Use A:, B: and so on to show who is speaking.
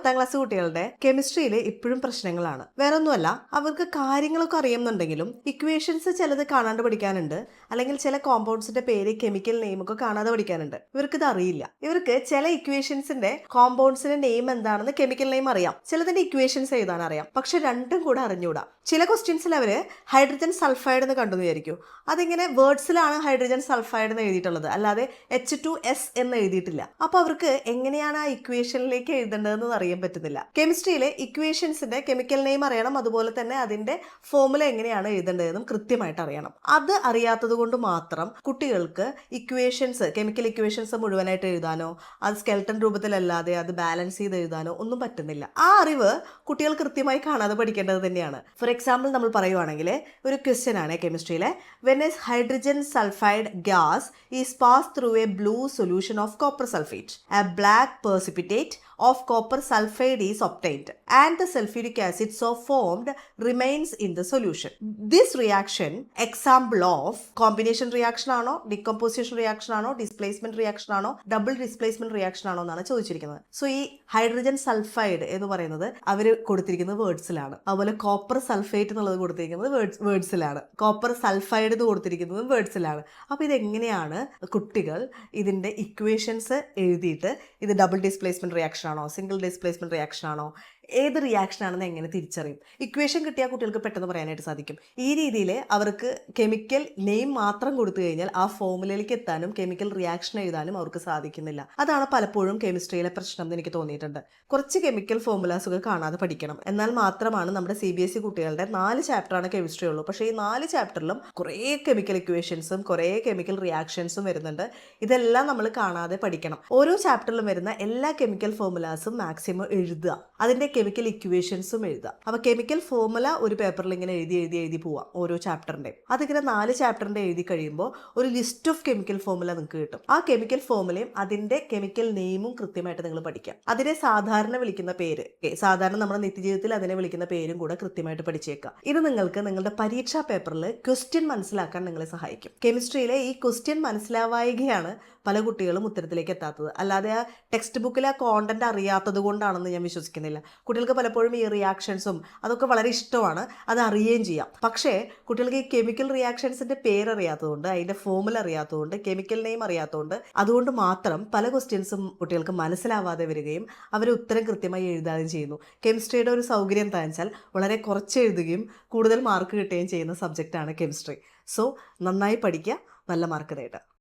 A: 10ാം class കുട്ടികളുടെ കെമിസ്ട്രിയിൽ ഇപ്പോഴും പ്രശ്നങ്ങളാണ്. വേറൊന്നുമല്ല, അവർക്ക് കാര്യങ്ങളൊക്കെ അറിയുന്നുണ്ടെങ്കിലും ഇക്വേഷൻസ് ചിലത് കാണാണ്ട് പഠിക്കാനുണ്ട്, അല്ലെങ്കിൽ ചില കോമ്പൗണ്ട്സിന്റെ പേര് കെമിക്കൽ നെയിമൊക്കെ കാണാതെ പഠിക്കാനുണ്ട്. ഇവർക്ക് ഇത് അറിയില്ല. ഇവർക്ക് ചില ഇക്വേഷൻസിന്റെ കോമ്പൗണ്ട്സിന്റെ നെയിം എന്താണെന്ന് കെമിക്കൽ നെയിം അറിയാം, ചിലതിന്റെ ഇക്വേഷൻസ് എഴുതാൻ അറിയാം, പക്ഷെ രണ്ടും കൂടെ അറിഞ്ഞൂടാ. ചില ക്വസ്റ്റ്യൻസിൽ അവര് ഹൈഡ്രജൻ സൾഫൈഡ് എന്ന് കണ്ടെന്ന് വിചാരിക്കും. അതിങ്ങനെ വേർഡ്സിലാണ് ഹൈഡ്രജൻ സൾഫൈഡ് എന്ന് എഴുതിയിട്ടുള്ളത്, അല്ലാതെ H2S എന്ന് എഴുതിയിട്ടില്ല. അപ്പൊ അവർക്ക് എങ്ങനെയാണ് ആ ഇക്വേഷനിലേക്ക് എഴുതേണ്ടതെന്ന് അറിയാൻ പറ്റുന്നില്ല. കെമിസ്ട്രിയിലെ ഇക്വേഷൻസിന്റെ കെമിക്കൽ നെയിം അറിയണം, അതുപോലെ തന്നെ അതിന്റെ ഫോർമുല എങ്ങനെയാണ് എഴുതേണ്ടതെന്നും കൃത്യമായിട്ട് അറിയണം. അത് അറിയാത്തത് കൊണ്ട് മാത്രം കുട്ടികൾക്ക് ഇക്വേഷൻസ്, കെമിക്കൽ ഇക്വേഷൻസ് മുഴുവനായിട്ട് എഴുതാനോ അത് സ്കെൽട്ടൺ രൂപത്തിലല്ലാതെ അത് ബാലൻസ് ചെയ്ത് എഴുതാനോ ഒന്നും പറ്റുന്നില്ല. ആ അറിവ് കുട്ടികൾ കൃത്യമായി കാണാതെ പഠിക്കേണ്ടത് തന്നെയാണ്. ഫോർ എക്സാമ്പിൾ നമ്മൾ പറയുവാണെങ്കിൽ ഒരു ക്വസ്റ്റ്യൻ ആണ് കെമിസ്ട്രിയിലെ, when a hydrogen sulphide gas is pass through a blue solution of copper sulphate, A black precipitate of copper sulfide is obtained and the sulfuric acid so formed remains in the solution. This reaction example of combination reaction ആണോ, decomposition reaction ആണോ, displacement reaction ആണോ, double displacement reaction ആണോ എന്നാണ് ചോദിച്ചിരിക്കുന്നത്. So ഈ hydrogen sulphide എന്ന് പറയുന്നത് അവർ കൊടുത്തിരിക്കുന്നത് വേർഡ്സിലാണ്. അതുപോലെ കോപ്പർ സൾഫേറ്റ് എന്നുള്ളത് കൊടുത്തിരിക്കുന്നത് വേർഡ്സിലാണ്, കോപ്പർ സൾഫൈഡ് എന്ന് കൊടുത്തിരിക്കുന്നത് വേർഡ്സിലാണ്. അപ്പോൾ ഇതെങ്ങനെയാണ് കുട്ടികൾ ഇതിൻ്റെ ഇക്വേഷൻസ് എഴുതിയിട്ട് ഇത് ഡബിൾ ഡിസ്പ്ലേസ്മെന്റ് റിയാക്ഷൻ ആണോ, സിംഗിൾ ഡിസ്പ്ലേസ്മെന്റ് റിയാക്ഷൻ ആണോ, ഏത് റിയാക്ഷൻ ആണെന്ന് എങ്ങനെ തിരിച്ചറിയും? ഇക്വേഷൻ കിട്ടിയാൽ കുട്ടികൾക്ക് പെട്ടെന്ന് പറയാനായിട്ട് സാധിക്കും. ഈ രീതിയിൽ അവർക്ക് കെമിക്കൽ നെയിം മാത്രം കൊടുത്തു കഴിഞ്ഞാൽ ആ ഫോർമുലയിലേക്ക് എത്താനും കെമിക്കൽ റിയാക്ഷൻ എഴുതാനും അവർക്ക് സാധിക്കുന്നില്ല. അതാണ് പലപ്പോഴും കെമിസ്ട്രിയിലെ പ്രശ്നം എന്ന് എനിക്ക് തോന്നിയിട്ടുണ്ട്. കുറച്ച് കെമിക്കൽ ഫോർമുലാസ് ഒക്കെ കാണാതെ പഠിക്കണം, എന്നാൽ മാത്രമാണ് നമ്മുടെ CBSE കുട്ടികളുടെ 4 ചാപ്റ്ററാണ് കെമിസ്ട്രി ഉള്ളൂ. പക്ഷേ ഈ 4 ചാപ്റ്ററിലും കുറേ കെമിക്കൽ ഇക്വേഷൻസും കുറേ കെമിക്കൽ റിയാക്ഷൻസും വരുന്നുണ്ട്. ഇതെല്ലാം നമ്മൾ കാണാതെ പഠിക്കണം. ഓരോ ചാപ്റ്ററിലും വരുന്ന എല്ലാ കെമിക്കൽ ഫോർമുലാസും മാക്സിമം എഴുതുക, അതിൻ്റെ കെമിക്കൽ ഇക്വേഷൻസും എഴുതുക. അപ്പോൾ കെമിക്കൽ ഫോർമുല ഒരു പേപ്പറിൽ ഇങ്ങനെ എഴുതി പോവാം ഓരോ ചാപ്റ്ററിൻ്റെ. അതിങ്ങനെ 4 ചാപ്റ്ററിൻ്റെ എഴുതി കഴിയുമ്പോൾ ഒരു ലിസ്റ്റ് ഓഫ് കെമിക്കൽ ഫോർമുല നിങ്ങൾക്ക് കിട്ടും. ആ കെമിക്കൽ ഫോർമുലയും അതിൻ്റെ കെമിക്കൽ നെയിമും കൃത്യമായിട്ട് നിങ്ങൾ പഠിക്കാം. അതിനെ സാധാരണ വിളിക്കുന്ന പേര്, സാധാരണ നമ്മുടെ നിത്യജീവിതത്തിൽ അതിനെ വിളിക്കുന്ന പേരും കൂടെ കൃത്യമായിട്ട് പഠിച്ചേക്കാം. ഇത് നിങ്ങൾക്ക് നിങ്ങളുടെ പരീക്ഷാ പേപ്പറിൽ ക്വസ്റ്റ്യൻ മനസ്സിലാക്കാൻ നിങ്ങളെ സഹായിക്കും. കെമിസ്ട്രിയിലെ ഈ ക്വസ്റ്റ്യൻ മനസ്സിലാവായികയാണ് പല കുട്ടികളും ഉത്തരത്തിലേക്ക് എത്താത്തത്, അല്ലാതെ ആ ടെക്സ്റ്റ് ബുക്കിലെ ആ കോണ്ടന്റ് അറിയാത്തത് കൊണ്ടാണെന്ന് ഞാൻ വിശ്വസിക്കുന്നില്ല. കുട്ടികൾക്ക് പലപ്പോഴും ഈ റിയാക്ഷൻസും അതൊക്കെ വളരെ ഇഷ്ടമാണ്, അത് അറിയുകയും ചെയ്യാം. പക്ഷേ കുട്ടികൾക്ക് ഈ കെമിക്കൽ റിയാക്ഷൻസിന്റെ പേരറിയാത്തതുകൊണ്ട്, അതിന്റെ ഫോർമുല അറിയാത്തതുകൊണ്ട്, കെമിക്കൽ നെയിം അറിയാത്തതുകൊണ്ട്, അതുകൊണ്ട് മാത്രം പല ക്വസ്റ്റ്യൻസും കുട്ടികൾക്ക് മനസ്സിലാവാതെ വരികയും അവർ ഉത്തരം കൃത്യമായി എഴുതാതെയും ചെയ്യുന്നു. കെമിസ്ട്രിയുടെ ഒരു സൗകര്യം എന്താ വെച്ചാൽ വളരെ കുറച്ച് എഴുതുകയും കൂടുതൽ മാർക്ക് കിട്ടുകയും ചെയ്യുന്ന സബ്ജക്റ്റാണ് കെമിസ്ട്രി. സോ നന്നായി പഠിക്കുക, നല്ല മാർക്ക് നേടുക.